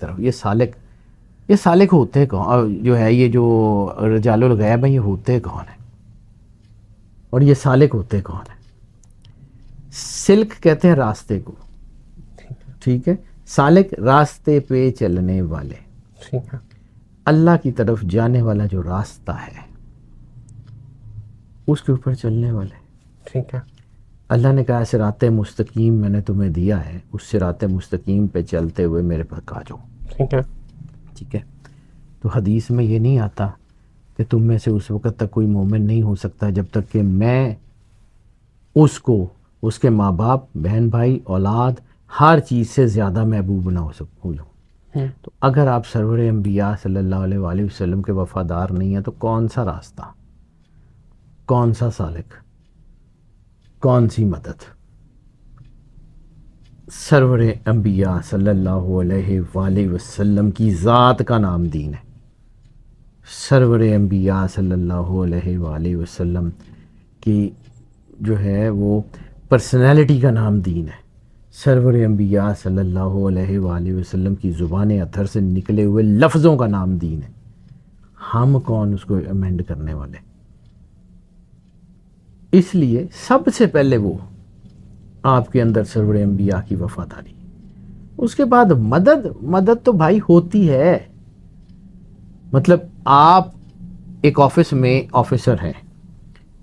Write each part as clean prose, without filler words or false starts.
طرف. یہ سالک ہوتے کون جو ہے، یہ جو رجال الغیب ہیں یہ ہوتے کون ہیں اور یہ سالک ہوتے کون ہیں؟ سلک کہتے ہیں راستے کو، ٹھیک ہے. سالک راستے پہ چلنے والے، ٹھیک ہے. اللہ کی طرف جانے والا جو راستہ ہے اس کے اوپر چلنے والے. ٹھیک ہے. اللہ نے کہا صراط مستقیم میں نے تمہیں دیا ہے، اس صراط مستقیم پہ چلتے ہوئے میرے پاس آ جاؤ. ٹھیک ہے. ٹھیک ہے. تو حدیث میں یہ نہیں آتا کہ تم میں سے اس وقت تک کوئی مومن نہیں ہو سکتا جب تک کہ میں اس کو، اس کے ماں باپ، بہن بھائی، اولاد، ہر چیز سے زیادہ محبوب نہ ہو سکوں. تو اگر آپ سرور انبیاء صلی اللہ علیہ وآلہ وسلم کے وفادار نہیں ہیں تو کون سا راستہ، کون سا سالک، کون سی مدد؟ سرور انبیاء صلی اللہ علیہ وآلہ وسلم کی ذات کا نام دین ہے. سرور انبیاء صلی اللہ علیہ وآلہ وسلم کی جو ہے وہ پرسنالٹی کا نام دین ہے. سرور انبیاء صلی اللہ علیہ وآلہ وسلم کی زبان اطہر سے نکلے ہوئے لفظوں کا نام دین ہے. ہم کون اس کو امینڈ کرنے والے؟ اس لیے سب سے پہلے وہ آپ کے اندر سرور انبیاء کی وفاداری، اس کے بعد مدد تو بھائی ہوتی ہے. مطلب آپ ایک آفس میں آفیسر ہیں،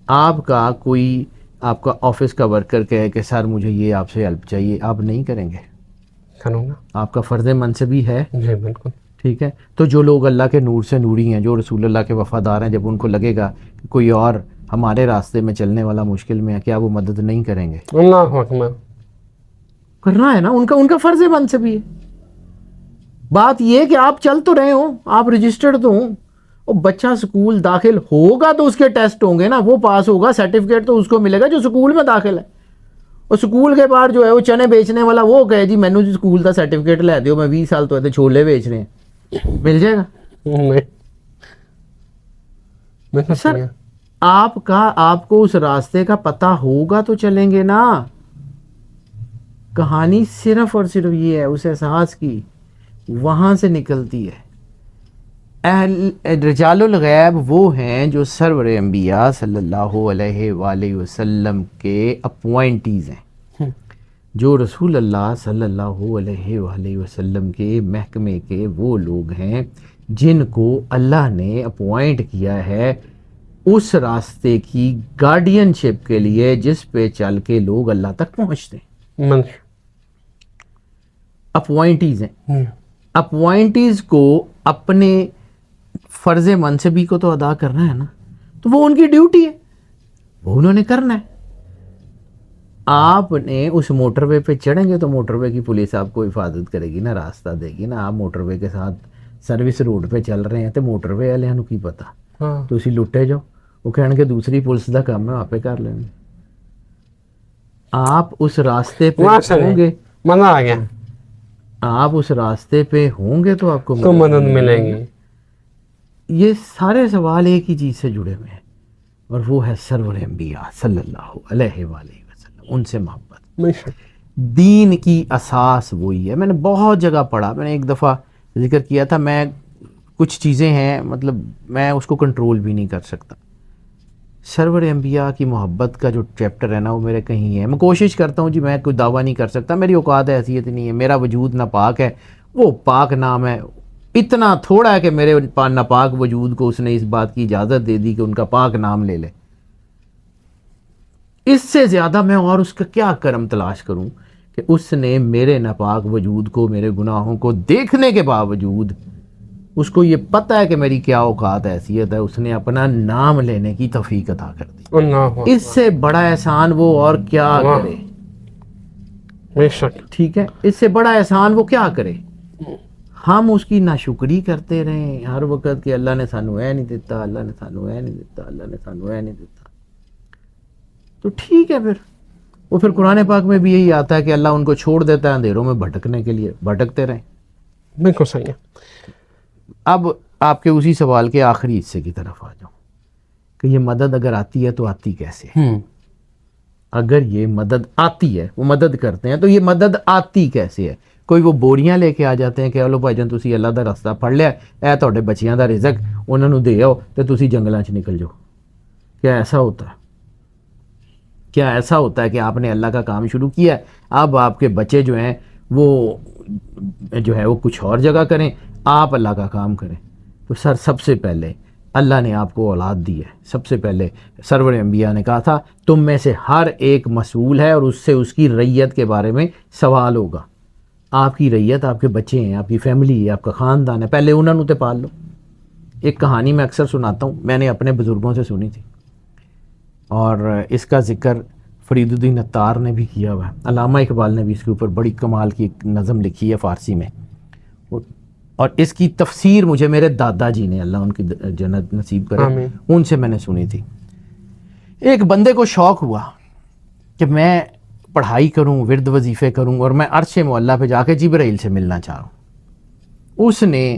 آپ کا کوئی، آپ کا آفس کا ورکر کہے کہ سر مجھے یہ آپ سے ہیلپ چاہیے، آپ نہیں کریں گے؟ کروں گا. آپ کا فرض منصبی ہے. جی بالکل. ٹھیک ہے. تو جو لوگ اللہ کے نور سے نوری ہیں، جو رسول اللہ کے وفادار ہیں، جب ان کو لگے گا کہ کوئی اور ہمارے راستے میں چلنے والا مشکل میں ہے، کیا وہ مدد نہیں کریں گے؟ اللہ اکبر. کرنا ہے نا، ان کا فرض منصبی ہے. بات یہ کہ آپ چل تو رہے ہوں، آپ رجسٹرڈ تو ہوں. اور بچہ سکول داخل ہوگا تو اس کے ٹیسٹ ہوں گے نا، وہ پاس ہوگا، سرٹیفکیٹ تو اس کو ملے گا جو سکول میں داخل ہے. اور سکول کے بعد جو ہے وہ چنے بیچنے والا وہ کہے جی مینو جی سکول کا سرٹیفکیٹ لے دیو، میں 20 سال تو ایسے چھولے بیچ رہے ہیں، مل جائے گا؟ سر آپ کو اس راستے کا پتہ ہوگا تو چلیں گے نا. کہانی صرف اور صرف یہ ہے اس احساس کی، وہاں سے نکلتی ہے. رجال الغیب وہ ہیں جو سرور انبیاء صلی اللہ علیہ وآلہ وسلم کے اپوائنٹیز ہیں، جو رسول اللہ صلی اللہ علیہ وآلہ وسلم کے محکمے کے وہ لوگ ہیں جن کو اللہ نے اپوائنٹ کیا ہے اس راستے کی گارڈین شپ کے لیے جس پہ چل کے لوگ اللہ تک پہنچتے ہیں. اپوائنٹیز ہیں. اپوائنٹیز کو اپنے فرض منصبی کو تو ادا کرنا ہے نا، تو وہ ان کی ڈیوٹی ہے، وہ انہوں نے کرنا ہے. آپ نے اس موٹر وے پہ چڑھیں گے تو موٹر وے کی پولیس آپ کو حفاظت کرے گی نا، راستہ دے گی نا. آپ موٹر وے کے ساتھ سروس روڈ پہ چل رہے ہیں تو موٹر وے والے نوں کی پتا، تو اسی لٹے جاؤ، وہ کہنے کہ دوسری پولیس دا کام ہے آپ پہ کر لیں گے. آپ اس راستے پہ ہوں گے، مزہ آ گیا. آپ اس راستے پہ ہوں گے تو آپ کو مدد ملے گی. یہ سارے سوال ایک ہی چیز سے جڑے ہوئے ہیں اور وہ ہے سرور انبیاء صلی اللہ علیہ وآلہ وسلم، ان سے محبت. دین کی اساس وہی ہے. میں نے بہت جگہ پڑھا، میں نے ایک دفعہ ذکر کیا تھا، میں کچھ چیزیں ہیں مطلب میں اس کو کنٹرول بھی نہیں کر سکتا. سرور انبیاء کی محبت کا جو چیپٹر ہے نا وہ میرے کہیں ہے. میں کوشش کرتا ہوں جی، میں کوئی دعویٰ نہیں کر سکتا، میری اوقات حیثیت نہیں ہے، میرا وجود ناپاک ہے، وہ پاک نام ہے. اتنا تھوڑا ہے کہ میرے ناپاک وجود کو اس نے اس بات کی اجازت دے دی کہ ان کا پاک نام لے لے. اس سے زیادہ میں اور اس کا کیا کرم تلاش کروں کہ اس نے میرے ناپاک وجود کو، میرے گناہوں کو دیکھنے کے باوجود، اس کو یہ پتہ ہے کہ میری کیا اوقات حیثیت ہے، اس نے اپنا نام لینے کی توفیق عطا کر دی. اس سے بڑا احسان وہ اور کیا کرے؟ ٹھیک ہے، اس سے بڑا احسان وہ کیا کرے؟ ہم اس کی ناشکری کرتے رہیں ہر وقت کہ اللہ نے سانو اے نہیں دیتا، اللہ نے سانو اے نہیں دیتا، اللہ نے سانو اے نہیں دیتا. تو ٹھیک ہے، پھر وہ پھر قرآن پاک میں بھی یہی آتا ہے کہ اللہ ان کو چھوڑ دیتا ہے اندھیروں میں بھٹکنے کے لیے، بھٹکتے رہیں. بالکل صحیح ہے. اب آپ کے اسی سوال کے آخری حصے کی طرف آ جاؤں کہ یہ مدد اگر آتی ہے تو آتی کیسے ہے؟ اگر یہ مدد آتی ہے، وہ مدد کرتے ہیں، تو یہ مدد آتی کیسے ہے؟ کوئی وہ بوریاں لے کے آ جاتے ہیں کہ لو بھائی جان تسی اللہ دا رستہ پڑھ لیا اے تہاڈے بچیاں دا رزق انہاں نوں دے آؤ تے تسی جنگلاں 'چ نکل جاؤ. کیا ایسا ہوتا ہے؟ کیا ایسا ہوتا ہے کہ آپ نے اللہ کا کام شروع کیا ہے اب آپ کے بچے جو ہیں وہ جو ہے وہ کچھ اور جگہ کریں, آپ اللہ کا کام کریں؟ تو سر سب سے پہلے اللہ نے آپ کو اولاد دی ہے. سب سے پہلے سرور انبیاء نے کہا تھا تم میں سے ہر ایک مسئول ہے اور اس سے اس کی ریت کے بارے میں سوال ہوگا. آپ کی ریت آپ کے بچے ہیں, آپ کی فیملی ہے, آپ کا خاندان ہے, پہلے انہوں نے پال لو. ایک کہانی میں اکثر سناتا ہوں, میں نے اپنے بزرگوں سے سنی تھی اور اس کا ذکر فرید الدین عطار نے بھی کیا ہوا ہے. علامہ اقبال نے بھی اس کے اوپر بڑی کمال کی ایک نظم لکھی ہے فارسی میں, اور اس کی تفسیر مجھے میرے دادا جی نے, اللہ ان کی جنت نصیب کرے, ان سے میں نے سنی تھی. ایک بندے کو شوق ہوا کہ میں پڑھائی کروں, ورد وظیفے کروں اور میں عرش معلیٰ پہ جا کے جبرائیل سے ملنا چاہ رہا ہوں. اس نے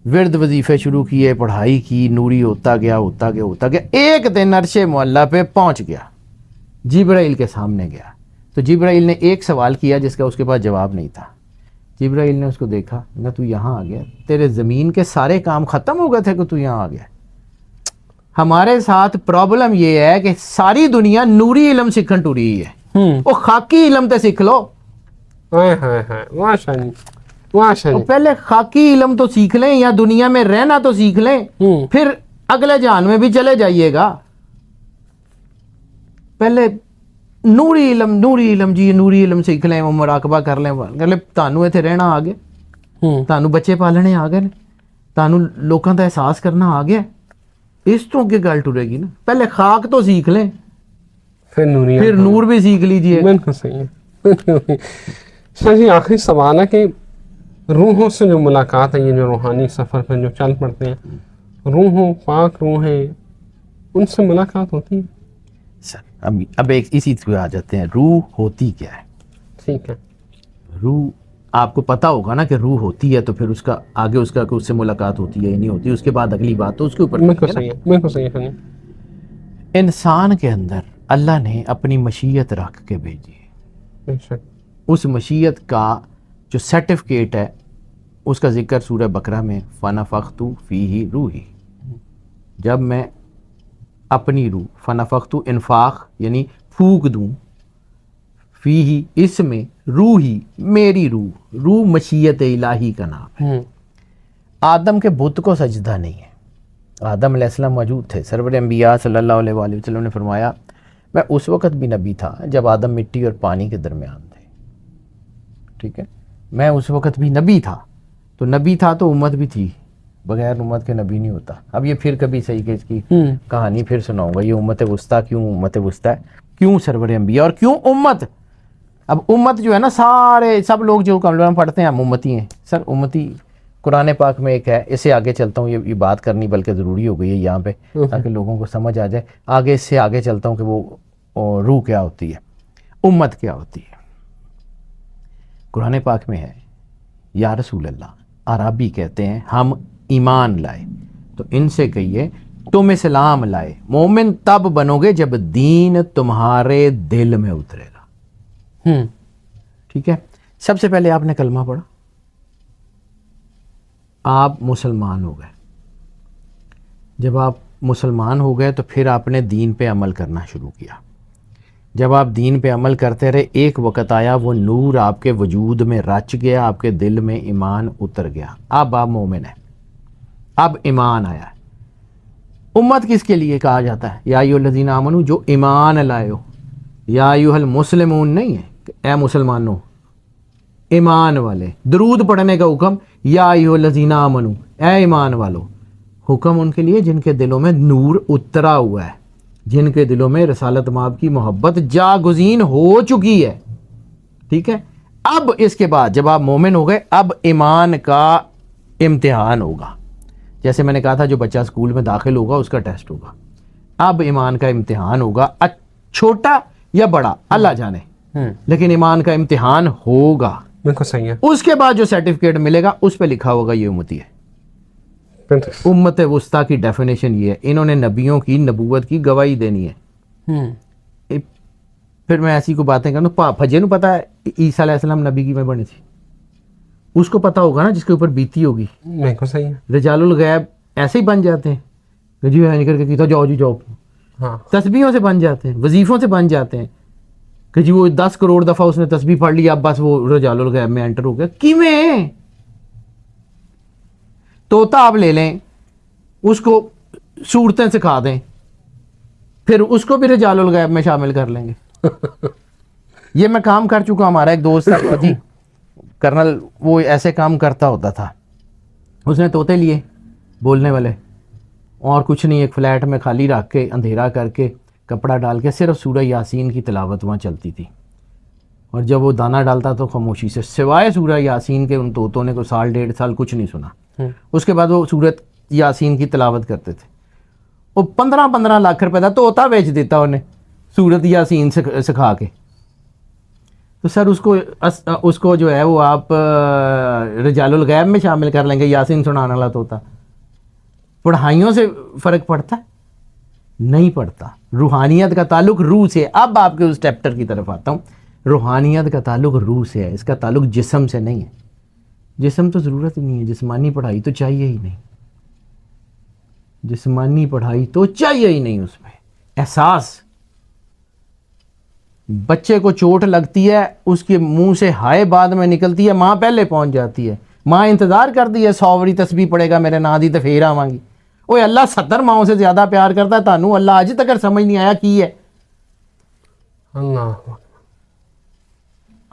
ورد وظیفے شروع کیے, پڑھائی کی, نوری ہوتا گیا. ایک دن عرش معلیٰ پہ پہنچ گیا, جبرائیل کے سامنے گیا تو جبرائیل نے ایک سوال کیا جس کا اس کے پاس جواب نہیں تھا. جبرائیل نے اس کو دیکھا, کہا تو یہاں آ گیا, تیرے زمین کے سارے کام ختم ہو گئے تھے کہ تو یہاں آ گیا. ہمارے ساتھ پرابلم یہ ہے کہ ساری دنیا نوری علم سیکھن ٹوری ہے, وہ خاکی علم تے سیکھ لو. پہلے خاکی علم تو سیکھ لیں یا دنیا میں رہنا تو سیکھ لیں, پھر اگلے جہان میں بھی چلے جائیے گا. پہلے نوری علم جی نوری علم سیکھ لیں, وہ مراقبہ کر لیں, تانوں ایتھے رہنا آ گیا, تانوں بچے پالنے آ گئے, تانوں لوکاں دا احساس کرنا آ گیا. اس تو اگے گل ٹرے گی نا. پہلے خاک تو سیکھ لیں, پھر نور بھی سیکھ لیجئے. بالکل صحیح ہے. سر جی آخری سوال ہے کہ روحوں سے جو ملاقات ہے, یہ جو روحانی سفر پہ جو چل پڑتے ہیں, روحوں پاک روحیں ان سے ملاقات ہوتی ہے؟ سر اب ایک اسی پہ آ جاتے ہیں, روح ہوتی کیا ہے؟ ٹھیک ہے, روح آپ کو پتہ ہوگا نا کہ روح ہوتی ہے, تو پھر اس کا آگے اس کا کہ اس سے ملاقات ہوتی ہے یا نہیں ہوتی, اس کے بعد اگلی بات تو اس کے اوپر. بالکل صحیح ہے. انسان کے اندر اللہ نے اپنی مشیت رکھ کے بھیجی ہے. اس مشیت کا جو سرٹیفکیٹ ہے اس کا ذکر سورہ بقرہ میں فنفخت فیہ روحی, جب میں اپنی روح, فنفخت انفاخ یعنی پھونک دوں, فیہ اس میں, روحی میری روح مشیت الہی کا نام ہے. آدم کے بت کو سجدہ نہیں ہے. آدم علیہ السلام موجود تھے. سرور انبیاء صلی اللہ علیہ وآلہ وسلم نے فرمایا میں اس وقت بھی نبی تھا جب آدم مٹی اور پانی کے درمیان تھے. ٹھیک ہے, میں اس وقت بھی نبی تھا, تو نبی تھا تو امت بھی تھی, بغیر امت کے نبی نہیں ہوتا. اب یہ پھر کبھی صحیح کہ اس کی کہانی پھر سناؤں گا. یہ امت وسطیٰ کیوں امت وسطیٰ ہے, کیوں سرور انبیاء اور کیوں امت. اب امت جو ہے نا, سارے سب لوگ جو کلمہ پڑھتے ہیں ہم امتی ہیں. سر امتی قرآن پاک میں ایک ہے, اس سے آگے چلتا ہوں, یہ بات کرنی بلکہ ضروری ہو گئی ہے یہاں پہ تاکہ لوگوں کو سمجھ آ جائے. آگے اس سے آگے چلتا ہوں کہ وہ روح کیا ہوتی ہے, امت کیا ہوتی ہے. قرآن پاک میں ہے یا رسول اللہ, عربی کہتے ہیں ہم ایمان لائے, تو ان سے کہیے تم اسلام لائے. مومن تب بنو گے جب دین تمہارے دل میں اترے گا. ٹھیک ہے, سب سے پہلے آپ نے کلمہ پڑھا, آپ مسلمان ہو گئے. جب آپ مسلمان ہو گئے تو پھر آپ نے دین پہ عمل کرنا شروع کیا. جب آپ دین پہ عمل کرتے رہے, ایک وقت آیا وہ نور آپ کے وجود میں رچ گیا, آپ کے دل میں ایمان اتر گیا, اب آپ مومن ہیں, اب ایمان آیا. امت کس کے لیے کہا جاتا ہے؟ یا ایھا الذین آمنو, جو ایمان لائے ہو. یا ایھا المسلمون نہیں ہے کہ اے مسلمانوں, ایمان والے. درود پڑھنے کا حکم یا ایھا الذین آمنو, اے ایمان والو. حکم ان کے لیے جن کے دلوں میں نور اترا ہوا ہے, جن کے دلوں میں رسالت مآب کی محبت جاگزین ہو چکی ہے. ٹھیک ہے, اب اس کے بعد جب آپ مومن ہو گئے, اب ایمان کا امتحان ہوگا. جیسے میں نے کہا تھا جو بچہ اسکول میں داخل ہوگا اس کا ٹیسٹ ہوگا. اب ایمان کا امتحان ہوگا, چھوٹا یا بڑا اللہ جانے, لیکن ایمان کا امتحان ہوگا. بالکل صحیح ہے. اس کے بعد جو سرٹیفکیٹ ملے گا اس پہ لکھا ہوگا یہ امتی ہے. امت وسطیٰ کی ڈیفینیشن یہ ہے, انہوں نے نبیوں کی نبوت کی گواہی دینی ہے. پھر میں ایسی کو باتیں کروں, بھجے نو پتا ہے عیسیٰ علیہ السلام نبی کی میں بنی تھی, اس کو پتا ہوگا نا جس کے اوپر بیتی ہوگی. بالکل صحیح ہے. رجال الغیب ایسے ہی بن جاتے ہیں کہ جی نکل کے کہتا جاؤ جی جاؤ. ہاں تسبیحوں سے بن جاتے ہیں, وظیفوں سے بن جاتے ہیں کہ جی وہ 10 کروڑ دفعہ اس نے تسبیح پڑھ لی, اب بس وہ رجال الغیب میں انٹر ہو گیا. کیویں؟ طوطا آپ لے لیں, اس کو صورتیں سکھا دیں, پھر اس کو بھی رجال الغیب میں شامل کر لیں گے. یہ میں کام کر چکا. ہمارا ایک دوست تھا جی کرنل, وہ ایسے کام کرتا ہوتا تھا. اس نے طوطے لیے بولنے والے, اور کچھ نہیں, ایک فلیٹ میں خالی رکھ کے اندھیرا کر کے کپڑا ڈال کے صرف سورہ یاسین کی تلاوت وہاں چلتی تھی. اور جب وہ دانہ ڈالتا تو خاموشی سے, سوائے سورہ یاسین کے ان طوطوں نے کوئی 1.5 سال کچھ نہیں سنا. اس کے بعد وہ سورت یاسین کی تلاوت کرتے تھے. وہ 15 لاکھ روپے کا طوطا بیچ دیتا انہیں سورت یاسین سکھا کے. تو سر اس کو جو ہے وہ آپ رجال الغیب میں شامل کر لیں گے, یاسین سنانے والا طوطا. پڑھائیوں سے فرق پڑتا ہے؟ نہیں پڑتا. روحانیت کا تعلق روح سے. اب آپ کے اس چیپٹر کی طرف آتا ہوں. روحانیت کا تعلق روح سے ہے, اس کا تعلق جسم سے نہیں ہے. جسم تو ضرورت ہی نہیں ہے, جسمانی پڑھائی تو چاہیے ہی نہیں, جسمانی پڑھائی تو چاہیے ہی نہیں. اس میں احساس, بچے کو چوٹ لگتی ہے, اس کے منہ سے ہائے بعد میں نکلتی ہے, ماں پہلے پہنچ جاتی ہے. ماں انتظار کرتی ہے 100 واری تسبیح پڑے گا میرے نا دی تو پھر آواں گی. اوے اللہ 70 ماؤں سے زیادہ پیار کرتا ہے. تانوں اللہ اج تک سمجھ نہیں آیا کی ہے, اللہ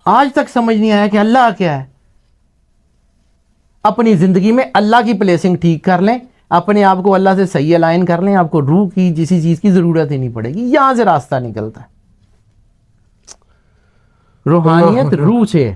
آج تک سمجھ نہیں آیا کہ اللہ کیا ہے. اپنی زندگی میں اللہ کی پلیسنگ ٹھیک کر لیں, اپنے آپ کو اللہ سے صحیح الائن کر لیں, آپ کو روح کی کسی چیز کی ضرورت ہی نہیں پڑے گی. یہاں سے راستہ نکلتا ہے. روحانیت روح سے ہے.